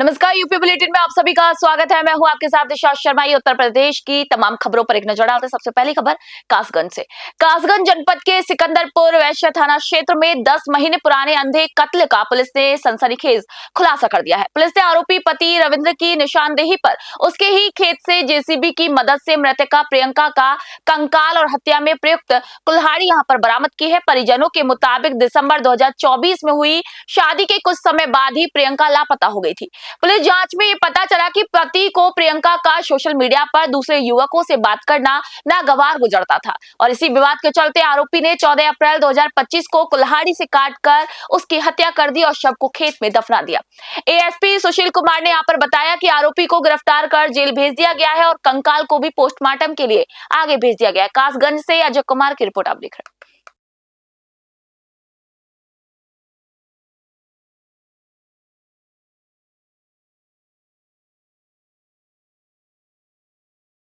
नमस्कार, UP bulletin में आप सभी का स्वागत है। मैं हूं आपके साथ दिशा शर्मा। ये उत्तर प्रदेश की तमाम खबरों पर एक नजर डालते हैं। सबसे पहली खबर कासगंज से। कासगंज जनपद के सिकंदरपुर वैश्य थाना क्षेत्र में 10 महीने पुराने अंधे कत्ल का पुलिस ने सनसनीखेज खुलासा कर दिया है। पुलिस ने आरोपी पति रविंद्र की निशानदेही पर उसके ही खेत से जेसीबी की मदद से मृतका प्रियंका का कंकाल और हत्या में प्रयुक्त कुल्हाड़ी यहां पर बरामद की है। परिजनों के मुताबिक दिसंबर 2024 में हुई शादी के कुछ समय बाद ही प्रियंका लापता हो गई थी। पुलिस जांच में ये पता चला कि पति को प्रियंका का सोशल मीडिया पर दूसरे युवकों से बात करना नागवार गुजरता था और इसी विवाद के चलते आरोपी ने 14 अप्रैल 2025 को कुल्हाड़ी से काटकर उसकी हत्या कर दी और शव को खेत में दफना दिया। एएसपी सुशील कुमार ने यहाँ पर बताया कि आरोपी को गिरफ्तार कर जेल भेज दिया गया है और कंकाल को भी पोस्टमार्टम के लिए आगे भेज दिया गया है। कासगंज से अजय कुमार की रिपोर्ट आप देख रहे हैं।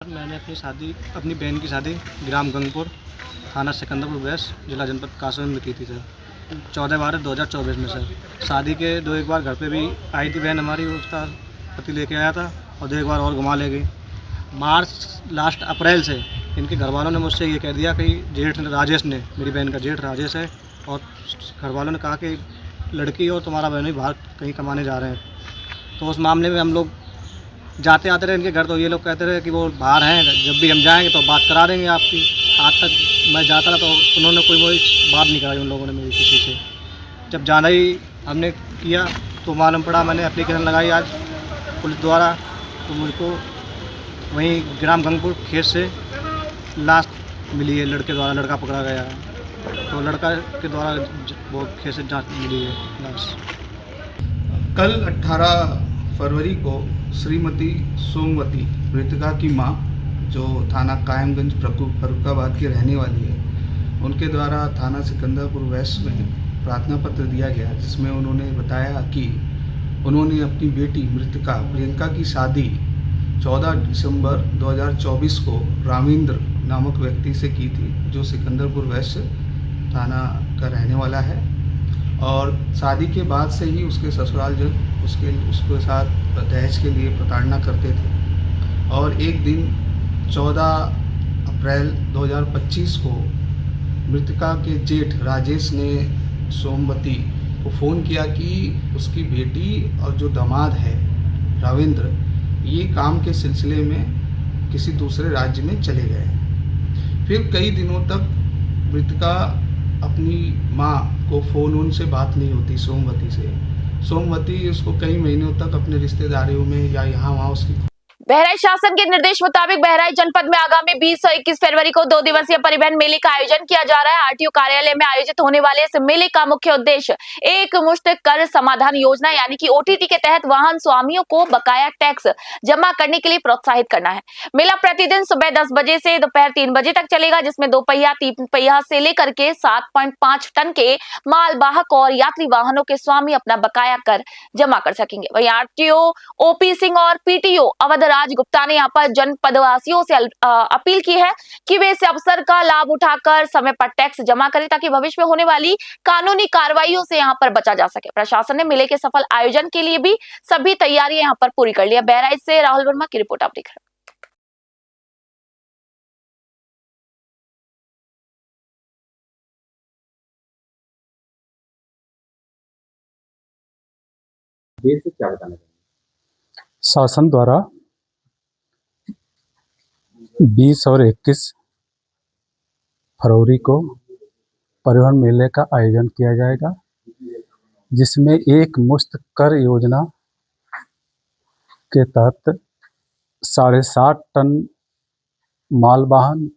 मैंने अपनी बहन की शादी ग्राम गंगपुर, थाना सिकंदरपुर वेस्ट, जिला जनपद कासगंज में की थी सर। 14/12/2024 में सर। शादी के 2-1 बार घर पे भी आई थी बहन हमारी, उसका पति लेके आया था और 2-1 बार और घुमा ले गई। लास्ट अप्रैल से इनके घर वालों ने मुझसे ये कह दिया कि जेठ राजेश ने, मेरी बहन का जेठ राजेश है, और घर वालों ने कहा कि लड़की और तुम्हारा बहन भी बाहर कहीं कमाने जा रहे हैं। तो उस मामले में हम लोग जाते आते रहे इनके घर, तो ये लोग कहते रहे कि वो बाहर हैं, जब भी हम जाएंगे तो बात करा देंगे आपकी। आज तक मैं जाता रहा तो उन्होंने कोई बात नहीं कराई उन लोगों ने मेरी किसी से। जब जाना ही हमने किया तो मालूम पड़ा, मैंने एप्लीकेशन लगाई आज पुलिस द्वारा, तो मुझको वहीं ग्राम गंगपुर खेत से लाश मिली है लड़के द्वारा, लड़का पकड़ा गया है। तो लड़का के द्वारा वो खेत से जाँच मिली है लाश। कल 18 फरवरी को श्रीमती सोमवती, मृतका की मां, जो थाना कायमगंज फर्रुखाबाद की रहने वाली है, उनके द्वारा थाना सिकंदरपुर वेस्ट में प्रार्थना पत्र दिया गया, जिसमें उन्होंने बताया कि उन्होंने अपनी बेटी मृतका प्रियंका की शादी 14 दिसंबर 2024 को राविंद्र नामक व्यक्ति से की थी, जो सिकंदरपुर वेस्ट थाना का रहने वाला है। और शादी के बाद से ही उसके ससुराल जन उसके साथ दहेज के लिए प्रताड़ना करते थे। और एक दिन 14 अप्रैल 2025 को मृतका के जेठ राजेश ने सोमवती को फ़ोन किया कि उसकी बेटी और जो दामाद है रविंद्र, ये काम के सिलसिले में किसी दूसरे राज्य में चले गए। फिर कई दिनों तक मृतका अपनी माँ को फ़ोन से बात नहीं होती सोमवती उसको कई महीनों तक अपने रिश्तेदारियों में या यहाँ वहाँ उसकी। बहराइच शासन के निर्देश मुताबिक बहराइच जनपद में आगामी 20 और 21 फरवरी को 2 दिवसीय परिवहन मेले का आयोजन किया जा रहा है। आरटीओ कार्यालय में आयोजित होने वाले इस मेले का मुख्य उद्देश्य एक मुश्त कर समाधान योजना यानी कि ओटीटी के तहत वाहन स्वामियों को बकाया टैक्स जमा करने के लिए प्रोत्साहित करना है। मेला प्रतिदिन सुबह 10 बजे से दोपहर 3 बजे तक चलेगा, जिसमें 2 पहिया 3 पहिया से लेकर के 7.5 टन के मालवाहक और यात्री वाहनों के स्वामी अपना बकाया कर जमा कर सकेंगे। वहीं आरटीओ ओपी सिंह और पीटीओ अवध राज गुप्ता ने यहाँ पर जनपदवासियों से अपील की है कि वे इस अवसर का लाभ उठाकर समय पर टैक्स जमा करें, ताकि भविष्य में होने वाली कानूनी कार्रवाइयों से यहाँ पर बचा जा सके। प्रशासन ने मेले के सफल आयोजन के लिए भी सभी तैयारियां यहाँ पर पूरी कर ली है। बहराइच से राहुल वर्मा की रिपोर्ट आप देख रहे हैं। से क्या बताना चाहिए? शासन द्वारा 20 और 21 फरवरी को परिवहन मेले का आयोजन किया जाएगा, जिसमें एक मुश्त कर योजना के तहत 7.5 टन माल वाहन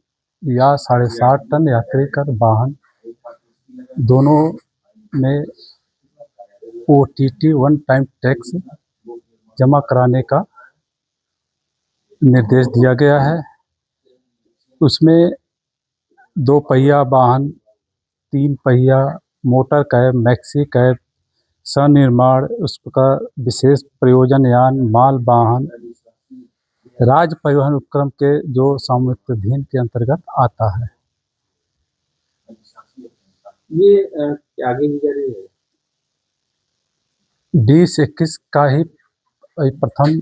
या 7.5 टन यात्री कर वाहन दोनों में ओटीटी वन टाइम टैक्स जमा कराने का निर्देश दिया गया है। उसमें 2 पहिया वाहन, 3 पहिया मोटर कैब, मैक्सी कैब, सनिर्माण, उसका विशेष प्रयोजन यान, माल वाहन, राज्य परिवहन उपक्रम के जो स्वामित्व अधीन के अंतर्गत आता है। ये आगे भी जा रही है। 20-21 का ही वही प्रथम।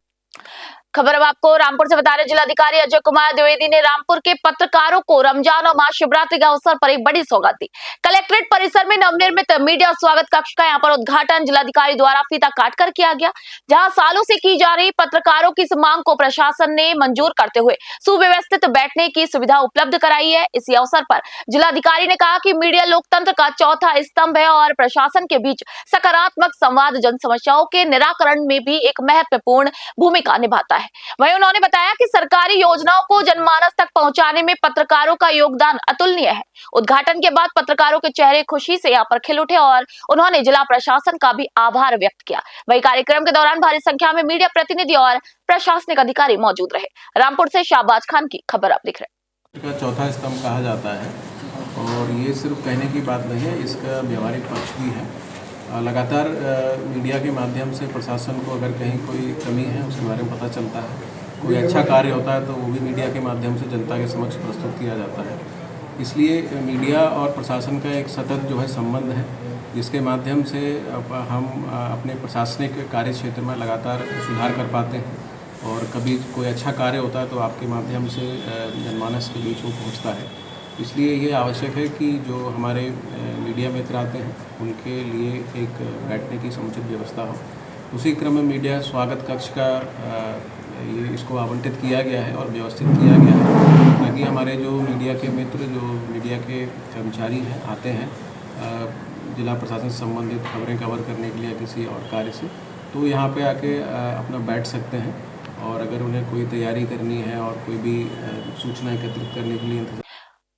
खबर अब आपको रामपुर से बता रहे जिलाधिकारी अजय कुमार द्विवेदी ने रामपुर के पत्रकारों को रमजान और महाशिवरात्रि के अवसर पर एक बड़ी सौगात दी। कलेक्ट्रेट परिसर में नवनिर्मित मीडिया स्वागत कक्ष का यहां पर उद्घाटन जिलाधिकारी द्वारा फीता काटकर किया गया, जहां सालों से की जा रही पत्रकारों की इस मांग को प्रशासन ने मंजूर करते हुए सुव्यवस्थित बैठने की सुविधा उपलब्ध कराई है। इसी अवसर पर जिलाधिकारी ने कहा कि मीडिया लोकतंत्र का चौथा स्तंभ है और प्रशासन के बीच सकारात्मक संवाद जन समस्याओं के निराकरण में भी एक महत्वपूर्ण भूमिका निभाता है। वहीं उन्होंने बताया कि सरकारी योजनाओं को जनमानस तक पहुंचाने में पत्रकारों का योगदान अतुलनीय है। उद्घाटन के बाद पत्रकारों के चेहरे खुशी से यहां पर खिल उठे और उन्होंने जिला प्रशासन का भी आभार व्यक्त किया। वहीं कार्यक्रम के दौरान भारी संख्या में मीडिया प्रतिनिधि और प्रशासनिक अधिकारी मौजूद रहे। रामपुर से शाहबाज खान की खबर आप दिख रहे का चौथा स्तंभ कहा जाता है और ये सिर्फ कहने की बात नहीं है, इसका व्यवहारिक पक्ष भी है। लगातार मीडिया के माध्यम से प्रशासन को अगर कहीं कोई कमी है उसके बारे में पता चलता है, कोई अच्छा कार्य होता है तो वो भी मीडिया के माध्यम से जनता के समक्ष प्रस्तुत किया जाता है। इसलिए मीडिया और प्रशासन का एक सतत जो है संबंध है, जिसके माध्यम से हम अपने प्रशासनिक कार्य क्षेत्र में लगातार सुधार कर पाते हैं और कभी कोई अच्छा कार्य होता है तो आपके माध्यम से जनमानस के बीच वो पहुँचता है। इसलिए ये आवश्यक है कि जो हमारे मीडिया मित्र आते हैं उनके लिए एक बैठने की समुचित व्यवस्था हो। उसी क्रम में मीडिया स्वागत कक्ष का ये इसको आवंटित किया गया है और व्यवस्थित किया गया है ताकि हमारे जो मीडिया के मित्र, जो मीडिया के कर्मचारी हैं आते हैं जिला प्रशासन से संबंधित खबरें कवर करने के लिए किसी और कार्य से, तो यहाँ पे आके अपना बैठ सकते हैं और अगर उन्हें कोई तैयारी करनी है और कोई भी सूचना एकत्रित करने के लिए।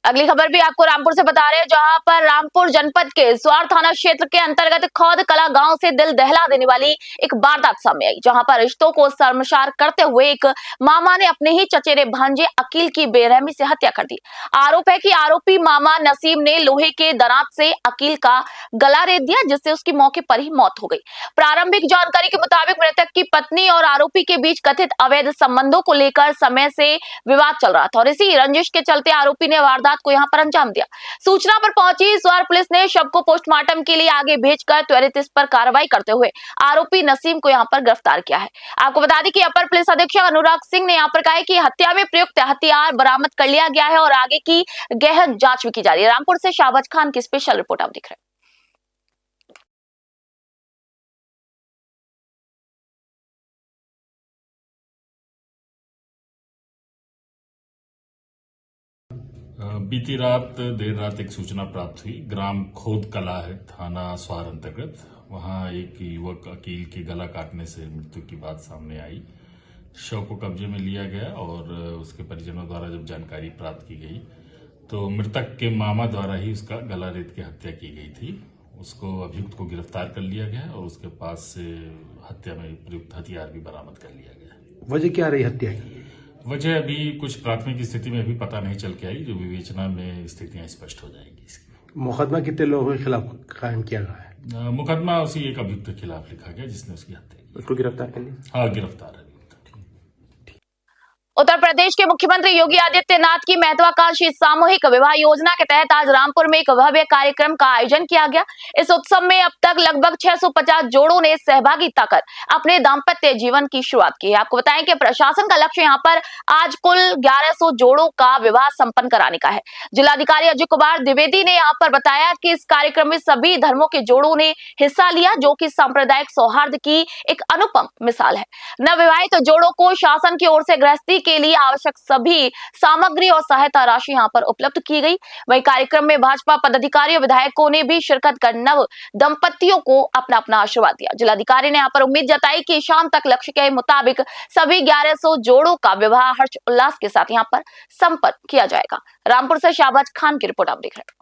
अगली खबर भी आपको रामपुर से बता रहे हैं, जहां पर रामपुर जनपद के स्वार थाना क्षेत्र के अंतर्गत खौद कला गांव से दिल दहला देने वाली एक वारदात सामने आई, जहां पर रिश्तों को शर्मसार करते हुए एक मामा ने अपने ही चचेरे भांजे अकील की बेरहमी से हत्या कर दी। आरोप है कि आरोपी मामा नसीम ने लोहे के दरात से अकील का गला रेत दिया, जिससे उसकी मौके पर ही मौत हो गई। प्रारंभिक जानकारी के मुताबिक मृतक की पत्नी और आरोपी के बीच कथित अवैध संबंधों को लेकर समय से विवाद चल रहा था और इसी रंजिश के चलते आरोपी ने वारदात को यहां पर अंजाम दिया। सूचना पर पहुंची स्वार पुलिस ने शव को पोस्टमार्टम के लिए आगे भेजकर त्वरित इस पर कार्रवाई करते हुए आरोपी नसीम को यहां पर गिरफ्तार किया है। आपको बता दें कि अपर पुलिस अधीक्षक अनुराग सिंह ने यहां पर कहा है कि हत्या में प्रयुक्त हथियार बरामद कर लिया गया है और आगे की गहन जांच भी की जा रही है। रामपुर से शाहबाज खान की स्पेशल रिपोर्ट आप दिख रहे हैं। बीती रात देर रात एक सूचना प्राप्त हुई, ग्राम खोद कला है, थाना स्वार अंतर्गत। वहां एक युवक अकील के गला काटने से मृत्यु की बात सामने आई। शव को कब्जे में लिया गया और उसके परिजनों द्वारा जब जानकारी प्राप्त की गई तो मृतक के मामा द्वारा ही उसका गला रेत की हत्या की गई थी। उसको अभियुक्त को गिरफ्तार कर लिया गया और उसके पास से हत्या में प्रयुक्त हथियार भी बरामद कर लिया गया। वजह क्या रही हत्या की? वजह अभी कुछ प्राथमिक स्थिति में अभी पता नहीं चल के आई, जो विवेचना में स्थितियां स्पष्ट हो जाएंगी। इसकी मुकदमा कितने लोगों के खिलाफ कायम किया गया है? मुकदमा उसी एक अभियुक्त के खिलाफ लिखा गया जिसने उसकी हत्या की। उसको गिरफ्तार कर लिया? हाँ, गिरफ्तार है। उत्तर प्रदेश के मुख्यमंत्री योगी आदित्यनाथ की महत्वाकांक्षी सामूहिक विवाह योजना के तहत आज रामपुर में एक भव्य कार्यक्रम का आयोजन किया गया। इस उत्सव में अब तक लगभग 650 जोड़ों ने सहभागिता कर अपने दाम्पत्य जीवन की शुरुआत की है। आपको बताएं कि प्रशासन का लक्ष्य यहां पर आज कुल 1100 जोड़ों का विवाह संपन्न कराने का है। जिलाधिकारी अजय कुमार द्विवेदी ने यहां पर बताया कि इस कार्यक्रम में सभी धर्मों के जोड़ों ने हिस्सा लिया, जो कि सांप्रदायिक सौहार्द की एक अनुपम मिसाल है। नवविवाहित जोड़ों को शासन की ओर से गृहस्थी के लिए आवश्यक सभी सामग्री और सहायता राशि यहां पर उपलब्ध की गई। वहीं कार्यक्रम में भाजपा पदाधिकारियों विधायकों ने भी शिरकत कर नव दंपतियों को अपना अपना आशीर्वाद दिया। जिलाधिकारी ने यहां पर उम्मीद जताई कि शाम तक लक्ष्य के मुताबिक सभी 1100 जोड़ों का विवाह हर्ष उल्लास के साथ यहां पर संपन्न किया जाएगा। रामपुर से शाहबाज खान की रिपोर्ट आप देख रहे हैं।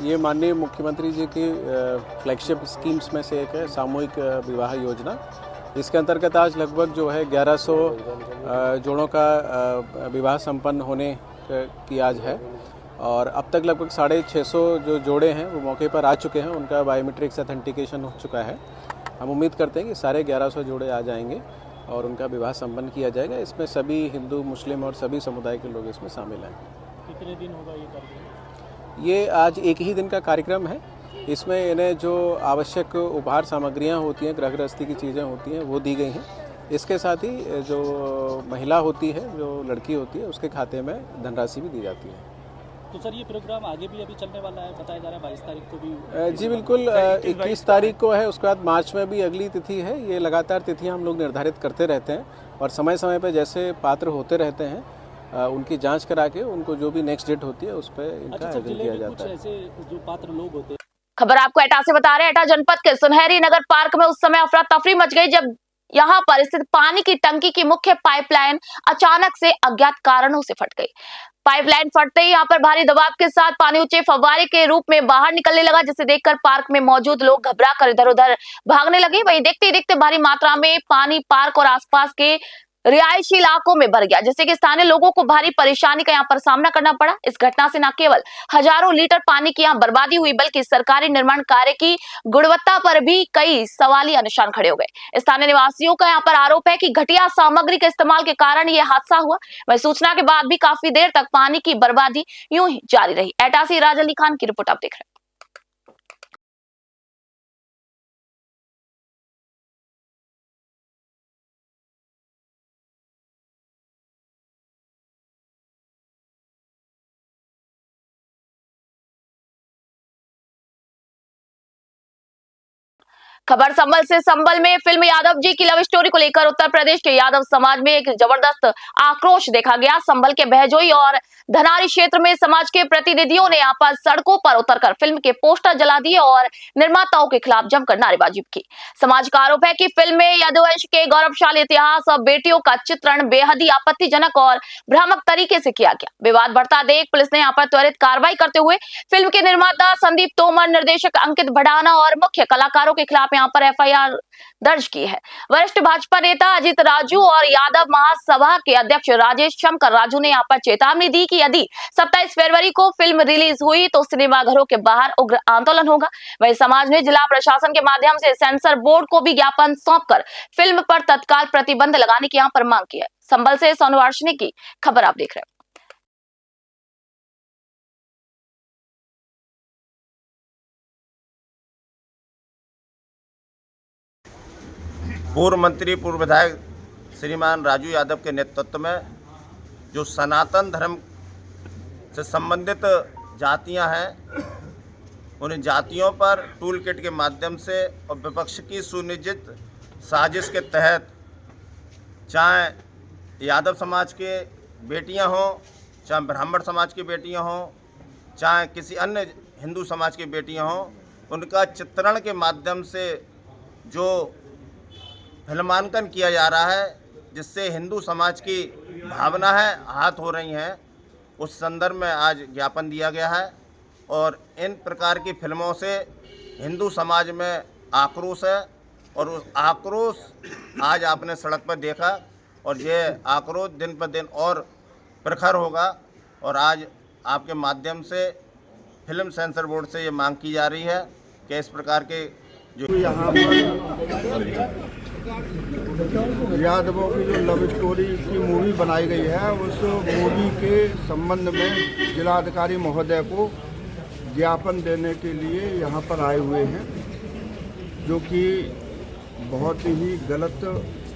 ये माननीय मुख्यमंत्री जी की फ्लैगशिप स्कीम्स में से एक है सामूहिक विवाह योजना। इसके अंतर्गत आज लगभग जो है 1100 जोड़ों का विवाह संपन्न होने की आज है और अब तक लगभग 650 जो जोड़े हैं वो मौके पर आ चुके हैं, उनका बायोमेट्रिक्स ऑथेंटिकेशन हो चुका है। हम उम्मीद करते हैं कि सारे 1100 जोड़े आ जाएंगे और उनका विवाह संपन्न किया जाएगा। इसमें सभी हिंदू, मुस्लिम और सभी समुदाय के लोग इसमें शामिल हैं। कितने दिन होगा ये कार्यक्रम? ये आज एक ही दिन का कार्यक्रम है। इसमें इन्हें जो आवश्यक उपहार सामग्रियां होती हैं, गृह गृहस्थी की चीज़ें होती हैं, वो दी गई हैं। इसके साथ ही जो महिला होती है, जो लड़की होती है, उसके खाते में धनराशि भी दी जाती है। तो सर ये प्रोग्राम आगे भी अभी चलने वाला है, बताया जा रहा है 22 तारीख को भी? जी बिल्कुल, 21 तारीख को है, उसके बाद मार्च में भी अगली तिथि है। ये लगातार तिथियां हम लोग निर्धारित करते रहते हैं और समय समय पर जैसे पात्र होते रहते हैं उनकी जांच करा के उनको जो भी नेक्स्ट डेट होती है उस पर इनका आयोजन किया जाता है। ऐसे जो पात्र लोग होते हैं। खबर आपको एटा से बता रहे हैं। एटा जनपद के सुनहरी नगर पार्क में उस समय अफरा तफरी मच गई जब यहां पर स्थित पानी की टंकी की मुख्य पाइपलाइन अचानक से अज्ञात कारणों से फट गई। पाइपलाइन फटते ही यहां पर भारी दबाव के साथ पानी ऊंचे फव्वारे के रूप में बाहर निकलने लगा, जिसे देखकर पार्क में मौजूद लोग घबराकर इधर उधर भागने लगे। वहीं देखते ही देखते भारी मात्रा में पानी पार्क और आसपास के रिहायशी इलाकों में भर गया, जिससे कि स्थानीय लोगों को भारी परेशानी का यहाँ पर सामना करना पड़ा। इस घटना से न केवल हजारों लीटर पानी की यहाँ बर्बादी हुई, बल्कि सरकारी निर्माण कार्य की गुणवत्ता पर भी कई सवालिया निशान खड़े हो गए। स्थानीय निवासियों का यहाँ पर आरोप है कि घटिया सामग्री के इस्तेमाल के कारण ये हादसा हुआ। वही सूचना के बाद भी काफी देर तक पानी की बर्बादी यूं ही जारी रही। एटा से राज अली खान की रिपोर्ट आप देख रहे हैं। खबर संभल से। संभल में फिल्म यादव जी की लव स्टोरी को लेकर उत्तर प्रदेश के यादव समाज में एक जबरदस्त आक्रोश देखा गया। संभल के बहजोई और धनारी क्षेत्र में समाज के प्रतिनिधियों ने यहाँ पर सड़कों पर उतरकर फिल्म के पोस्टर जला दिए और निर्माताओं के खिलाफ जमकर नारेबाजी की। समाज का आरोप है कि फिल्म में यदुवंश के गौरवशाली इतिहास और बेटियों का चित्रण बेहद ही आपत्तिजनक और भ्रामक तरीके से किया गया। विवाद बढ़ता देख पुलिस ने यहाँ पर त्वरित कार्रवाई करते हुए फिल्म के निर्माता संदीप तोमर, निर्देशक अंकित भड़ाना और मुख्य कलाकारों के खिलाफ यहाँ पर एफआईआर दर्ज की है। वरिष्ठ भाजपा नेता अजित राजू और यादव महासभा के अध्यक्ष राजेश शंकर राजू ने यहाँ पर चेतावनी दी कि यदि 27 फरवरी को फिल्म रिलीज हुई तो सिनेमाघरों के बाहर उग्र आंदोलन होगा। वहीं समाज ने जिला प्रशासन के माध्यम से सेंसर बोर्ड को भी ज्ञापन सौंपकर फिल्म पर तत्काल प्रतिबंध लगाने की यहाँ पर मांग की है। संभल से सोनू वार्षिनी की खबर आप देख रहे हैं। पूर्व मंत्री पूर्व विधायक श्रीमान राजू यादव के नेतृत्व में जो सनातन धर्म से संबंधित जातियां हैं, उन जातियों पर टूल किट के माध्यम से और विपक्ष की सुनियोजित साजिश के तहत, चाहे यादव समाज के बेटियां हों, चाहे ब्राह्मण समाज की बेटियां हों, चाहे किसी अन्य हिंदू समाज की बेटियां हों, उनका चित्रण के माध्यम से जो फिल्मांकन किया जा रहा है, जिससे हिंदू समाज की भावना है आहत हो रही हैं, उस संदर्भ में आज ज्ञापन दिया गया है। और इन प्रकार की फिल्मों से हिंदू समाज में आक्रोश है और उस आक्रोश आज आपने सड़क पर देखा और ये आक्रोश दिन पर दिन और प्रखर होगा। और आज आपके माध्यम से फिल्म सेंसर बोर्ड से ये मांग की जा रही है कि इस प्रकार के जो यहाँ पर यादवों की जो लव स्टोरी की मूवी बनाई गई है, उस मूवी के संबंध में जिलाधिकारी महोदय को ज्ञापन देने के लिए यहाँ पर आए हुए हैं, जो कि बहुत ही गलत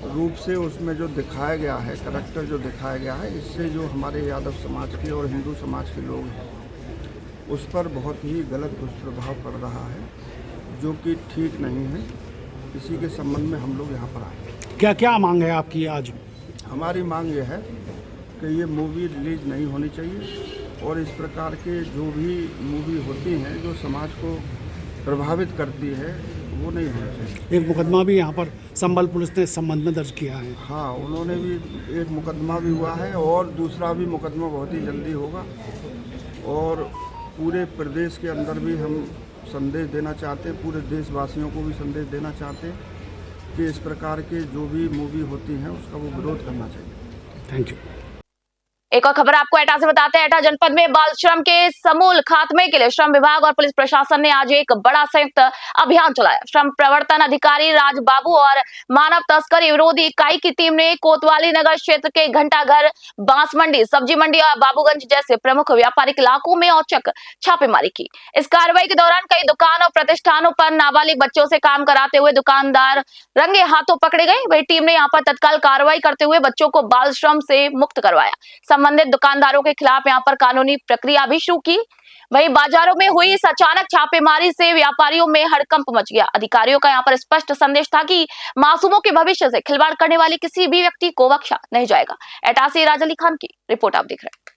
रूप से उसमें जो दिखाया गया है, करैक्टर जो दिखाया गया है, इससे जो हमारे यादव समाज के और हिंदू समाज के लोग हैं उस पर बहुत ही गलत दुष्प्रभाव पड़ रहा है, जो कि ठीक नहीं है। इसी के संबंध में हम लोग यहाँ पर आए। क्या क्या मांग है आपकी आज? हमारी मांग ये है कि ये मूवी रिलीज नहीं होनी चाहिए और इस प्रकार के जो भी मूवी होती हैं जो समाज को प्रभावित करती है वो नहीं होना चाहिए। एक मुकदमा भी यहाँ पर संभल पुलिस ने इस संबंध में दर्ज किया है। हाँ, उन्होंने भी एक मुकदमा भी हुआ है और दूसरा भी मुकदमा बहुत ही जल्दी होगा। और पूरे प्रदेश के अंदर भी हम संदेश देना चाहते हैं, पूरे देशवासियों को भी संदेश देना चाहते हैं कि इस प्रकार के जो भी मूवी होती हैं उसका वो विरोध करना चाहिए। Thank you. एक और खबर आपको एटा से बताते हैं। एटा जनपद में बाल श्रम के समूल खात्मे के लिए श्रम विभाग और पुलिस प्रशासन ने आज एक बड़ा संयुक्त अभियान चलाया। श्रम प्रवर्तन अधिकारी राज बाबू और मानव तस्करी विरोधी इकाई की टीम ने कोतवाली नगर क्षेत्र के घंटाघर, बांस मंडी, सब्जी मंडी और बाबूगंज जैसे प्रमुख व्यापारिक इलाकों में औचक छापेमारी की। इस कार्रवाई के दौरान कई दुकान और प्रतिष्ठानों पर नाबालिग बच्चों से काम कराते हुए दुकानदार रंगे हाथों पकड़े गए। वही टीम ने यहाँ पर तत्काल कार्रवाई करते हुए बच्चों को बाल श्रम से मुक्त करवाया। संबंधित दुकानदारों के खिलाफ यहां पर कानूनी प्रक्रिया भी शुरू की। वहीं बाजारों में हुई इस अचानक छापेमारी से व्यापारियों में हड़कंप मच गया। अधिकारियों का यहां पर स्पष्ट संदेश था कि मासूमों के भविष्य से खिलवाड़ करने वाले किसी भी व्यक्ति को बख्शा नहीं जाएगा। एटा से राज अली खान की रिपोर्ट आप देख रहे हैं।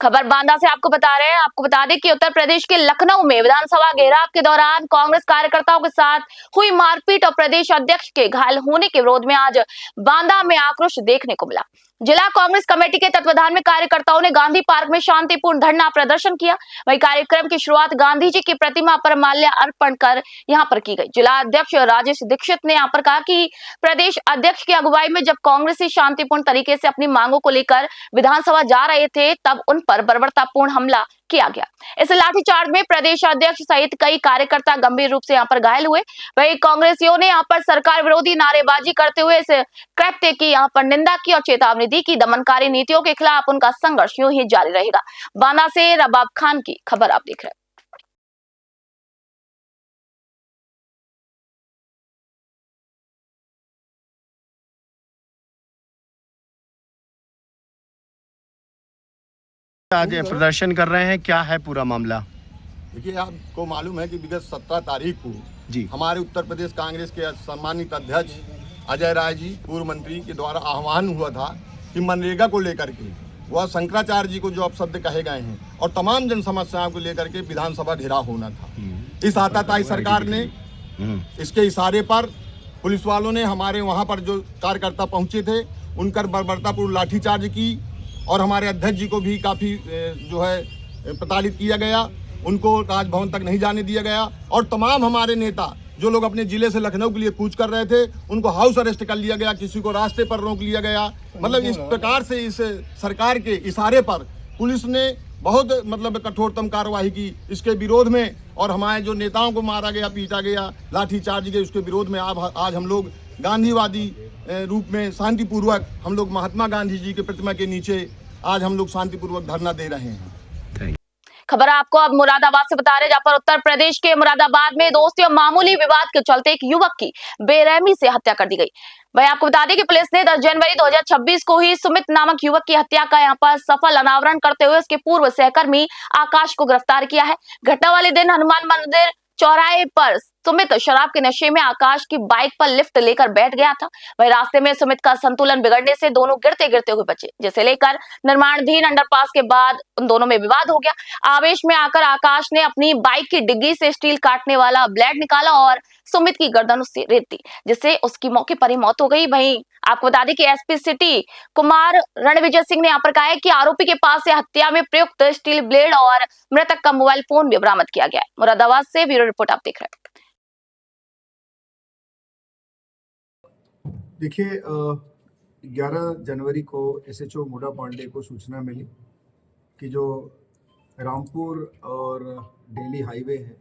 खबर बांदा से आपको बता रहे हैं। आपको बता दें कि उत्तर प्रदेश के लखनऊ में विधानसभा घेराव के दौरान कांग्रेस कार्यकर्ताओं के साथ हुई मारपीट और प्रदेश अध्यक्ष के घायल होने के विरोध में आज बांदा में आक्रोश देखने को मिला। जिला कांग्रेस कमेटी के तत्वाधान में कार्यकर्ताओं ने गांधी पार्क में शांतिपूर्ण धरना प्रदर्शन किया। वही कार्यक्रम की शुरुआत गांधी जी की प्रतिमा पर माल्य अर्पण कर यहां पर की गई। जिला अध्यक्ष राजेश दीक्षित ने यहां पर कहा कि प्रदेश अध्यक्ष की अगुवाई में जब कांग्रेसी शांतिपूर्ण तरीके से अपनी मांगों को लेकर विधानसभा जा रहे थे, तब उन पर बर्बरतापूर्ण हमला किया गया। इस लाठीचार्ज में प्रदेश अध्यक्ष सहित कई कार्यकर्ता गंभीर रूप से यहां पर घायल हुए। वही कांग्रेसियों ने यहां पर सरकार विरोधी नारेबाजी करते हुए इस कृत्य की यहां पर निंदा की और चेतावनी दी कि दमनकारी नीतियों के खिलाफ उनका संघर्ष यूं ही जारी रहेगा। बांदा से रबाब खान की खबर आप देख रहे हैं। आज प्रदर्शन कर रहे हैं, क्या है पूरा मामला? देखिए, आपको मालूम है कि विगत 17 तारीख को जी हमारे उत्तर प्रदेश कांग्रेस के सम्मानित अध्यक्ष अजय राय जी, पूर्व मंत्री के द्वारा आह्वान हुआ था कि मनरेगा को लेकर के वह शंकराचार्य जी को जो अपशब्द कहे गए हैं और तमाम जन समस्याओं को लेकर के विधानसभा घेराव होना था। इस आताताई सरकार ने इसके इशारे पर पुलिस वालों ने हमारे वहाँ पर जो कार्यकर्ता पहुँचे थे उन पर बर्बरतापूर्ण लाठीचार्ज की और हमारे अध्यक्ष जी को भी काफ़ी जो है प्रताड़ित किया गया। उनको राजभवन तक नहीं जाने दिया गया और तमाम हमारे नेता जो लोग अपने जिले से लखनऊ के लिए कूच कर रहे थे उनको हाउस अरेस्ट कर लिया गया, किसी को रास्ते पर रोक लिया गया। मतलब इस प्रकार से इस सरकार के इशारे पर पुलिस ने बहुत मतलब कठोरतम कार्रवाई की इसके विरोध में और हमारे जो नेताओं को मारा गया, पीटा गया, लाठीचार्ज गए, उसके विरोध में आज हम लोग गांधीवादी रूप में शांतिपूर्वक हम लोग महात्मा गांधी जी के प्रतिमा के नीचे आज हम लोग शांतिपूर्वक धरना दे रहे हैं। खबर आपको अब मुरादाबाद से बता रहे हैं, जहां पर उत्तर प्रदेश के मुरादाबाद में दोस्ती और मामूली विवाद के चलते एक युवक की बेरहमी से हत्या कर दी गई। वही आपको बता दें कि पुलिस ने 10 जनवरी 2026 को ही सुमित नामक युवक की हत्या का यहां पर सफल अनावरण करते हुए उसके पूर्व सहकर्मी आकाश को गिरफ्तार किया है। घटना वाले दिन हनुमान मंदिर चौराहे पर सुमित शराब के नशे में आकाश की बाइक पर लिफ्ट लेकर बैठ गया था। वही रास्ते में सुमित का संतुलन बिगड़ने से दोनों गिरते गिरते हुए बचे, जिसे लेकर निर्माणाधीन अंडरपास के बाद उन दोनों में विवाद हो गया। आवेश में आकर आकाश ने अपनी बाइक की डिग्गी से स्टील काटने वाला ब्लेड निकाला और सुमित की गर्दन उससे रेत दी, जिससे उसकी मौके पर ही मौत हो गई। वहीं आपको बता दें कि एसपी सिटी कुमार रणविजय सिंह ने यहाँ पर कहा है कि आरोपी के पास से हत्या में प्रयुक्त स्टील ब्लेड और मृतक का मोबाइल फोन भी बरामद किया गया है। मुरादाबाद से ब्यूरो रिपोर्ट आप देख रहे हैं। देखिए, 11 जनवरी को एसएचओ मुडा पांडे को सूचना मिली कि जो रामपुर और दिल्ली हाईवे है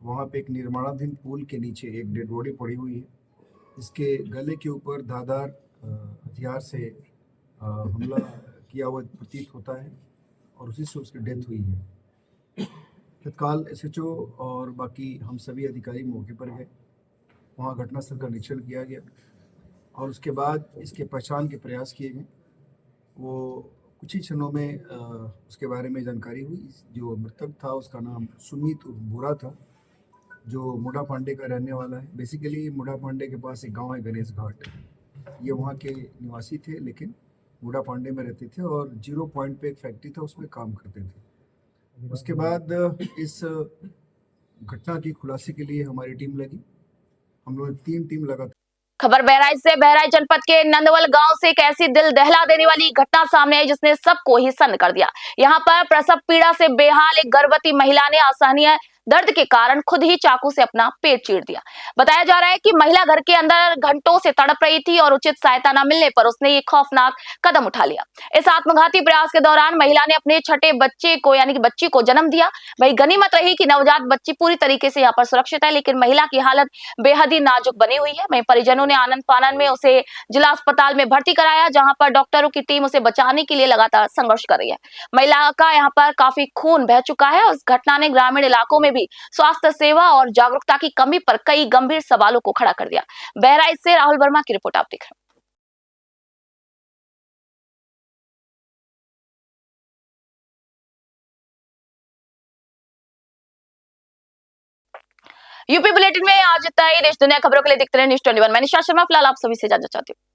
वहाँ पे एक निर्माणाधीन पुल के नीचे एक डेड बॉडी पड़ी हुई है। इसके गले के ऊपर धारदार हथियार से हमला किया हुआ प्रतीत होता है और उसी से उसकी डेथ हुई है। तत्काल एसएचओ और बाकी हम सभी अधिकारी मौके पर गए, वहाँ घटनास्थल का निरीक्षण किया गया और उसके बाद इसके पहचान के प्रयास किए गए। वो कुछ ही क्षणों में उसके बारे में जानकारी हुई। जो मृतक था उसका नाम सुमित बुरा था, जो मुडा पांडे का रहने वाला है। बेसिकली मुडा पांडे के पास एक गांव है गणेश घाट, ये वहाँ के निवासी थे लेकिन मुडा पांडे में रहते थे और 0 पॉइंट पे एक फैक्ट्री था उसमें काम करते थे। उसके बाद इस घटना की खुलासे के लिए हमारी टीम लगी। हम लोग 3 टीम लगातार खबर बहराइच से। बहराइच जनपद के नंदवल गांव से एक ऐसी दिल दहला देने वाली घटना सामने आई जिसने सबको ही सन्न कर दिया। यहां पर प्रसव पीड़ा से बेहाल एक गर्भवती महिला ने असहनीय दर्द के कारण खुद ही चाकू से अपना पेट चीर दिया। बताया जा रहा है कि महिला घर के अंदर घंटों से तड़प रही थी और उचित सहायता न मिलने पर उसने ये खौफनाक कदम उठा लिया। इस आत्मघाती प्रयास के दौरान महिला ने अपने छठे बच्चे को यानी कि बच्ची को जन्म दिया। वही गनीमत रही कि नवजात बच्ची पूरी तरीके से यहाँ पर सुरक्षित है, लेकिन महिला की हालत बेहद ही नाजुक बनी हुई है। वहीं परिजनों ने आनंद फानन में उसे जिला अस्पताल में भर्ती कराया, जहां पर डॉक्टरों की टीम उसे बचाने के लिए लगातार संघर्ष कर रही है। महिला का यहाँ पर काफी खून बह चुका है और इस घटना ने ग्रामीण इलाकों में भी स्वास्थ्य सेवा और जागरूकता की कमी पर कई गंभीर सवालों को खड़ा कर दिया। बहराइच से राहुल वर्मा की रिपोर्ट आप देख रहे हैं। यूपी बुलेटिन में आज इतना ही। देश दुनिया खबरों के लिए देखते रहे न्यूज़ 21। मैं निशा शर्मा फिलहाल आप सभी से इजाजत चाहती हूँ।